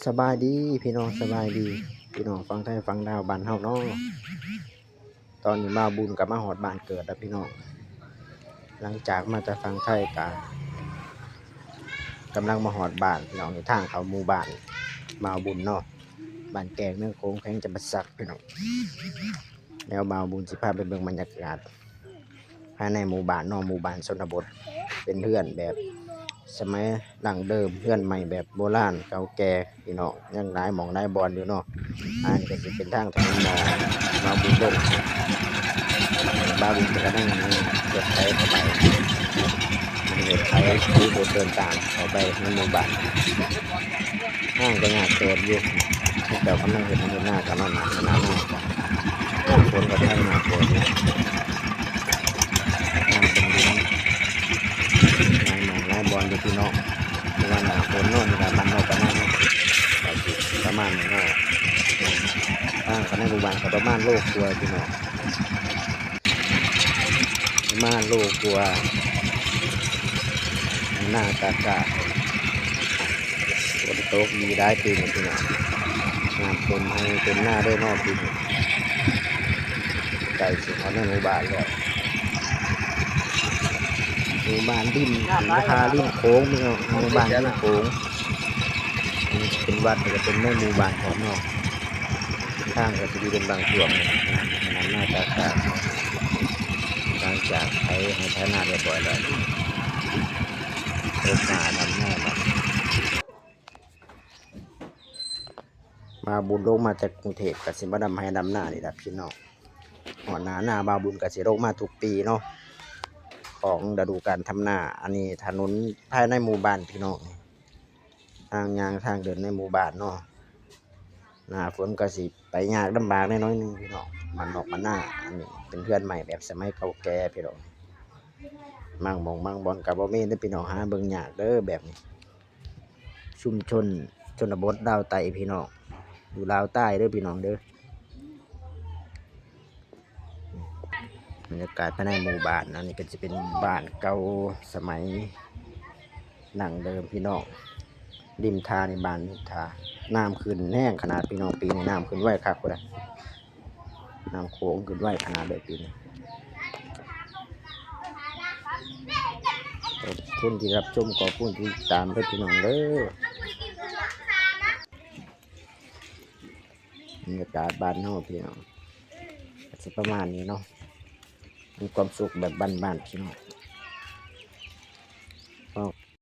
สบายดีพี่น้องสบายดีพี่น้องฟังไทยฟังดาวบ้านเฮาเนาะตอนนี้มาบุญกับมาฮอดบ้านเกิดแล้วพี่น้องหลังจากมาจากฟังไทยกำลังมาฮอดบ้านพี่น้องในทางเขาหมู่บ้านมาบุญเนาะบ้านแกงเมืองโค้งแข้งจังหวัดสักพี่น้องแล้วมาบุญสิพาไปเบิ่งบรรยากาศภายในหมู่บ้านเนาะหมู่บ้านชนบทเป็นเรือนแบบสมัยดั้งเดิมเรือนใหม่แบบโบราณเก่าแก่พี่น้องยังหลายหม่องหลายบอนอยู่เนาะอันนี้ก็สิเป็นทางถนนมาบุญลงบาบุญก็นั่งรถไฟเข้าไปรถไฟที่รถเดินตามเข้าไปในหมู่บ้านห้างก็ยากเติบอยู่เจ้ากำลังเห็นหน้ากันนอนหนาหนาคนก็ได้มาคนน้ำเป็นดินหลายหม่องหลายบอนอยู่พี่น้องวันหนาฝนโน่นนี่ก็มันนอกกันนั่นประมาณนี้เนาะห้างก็ในหมู่บ้านก็ประมาณโลกกลัวพี่น้องประมาณโลกกลัวหน้ากากาฝนตกมีได้ปีนี้พี่น้องงานฝนให้เป็นหน้าได้นอกปีนี้ใจสุดเขาในหมู่บ้านเลยหมู่บ้านริมราคาริมโค้งพี่น้องหมู่บ้านริมโค้งเป็นวัดก็เป็นในหมู่บ้านของนอกทางก็จะมีเป็นบางส่วนนั้นหน้ากากาหลังจากให้นาเรียบร้อยแล้วรถมาดำหน้ามาบุญลงมาจากกรุงเทพกับสิบดำให้ดำหน้านี่แหละพี่น้องหัวหน้าบาบุญกับสิลงมาทุกปีเนาะของฤดูกาลทำนาอันนี้ถนนภายในหมู่บ้านพี่น้องทางยางทางเดินในหมู่บ้านเนาะหน้าฝนก็สิไปยากลำบากน้อยนึงพี่น้องมันออกมาหน้าอันนี้เป็นเพื่อนใหม่แบบสมัยเก่าแก่พี่น้องมั่งมองมั่งบอลกับบ่มีได้พี่น้องหาเบิ่งยากเด้อแบบนี้ชุมชนชนบทดาวไตพี่น้องอยู่ลาวใต้เด้อพี่น้องเด้อบรรยากาศภายในหมู่บ้านอันนี้ก็จะเป็นบ้านเก่าสมัยหนังเดิมพี่น้องริมทาในบ้านริมทาน้ำขึ้นแห้งขนาดพี่น้องปีนี้น้ำขึ้นไวคักกว่าน้ำโขงขึ้นไวขนาดเลยปีนี้ขอบคุณที่รับชมขอบคุณที่ตามด้วยพี่น้องเด้อบรรยากาศบ้านเฮาพี่น้องจะประมาณนี้เนาะมีความสุขแบบบ้านๆพี่น้อง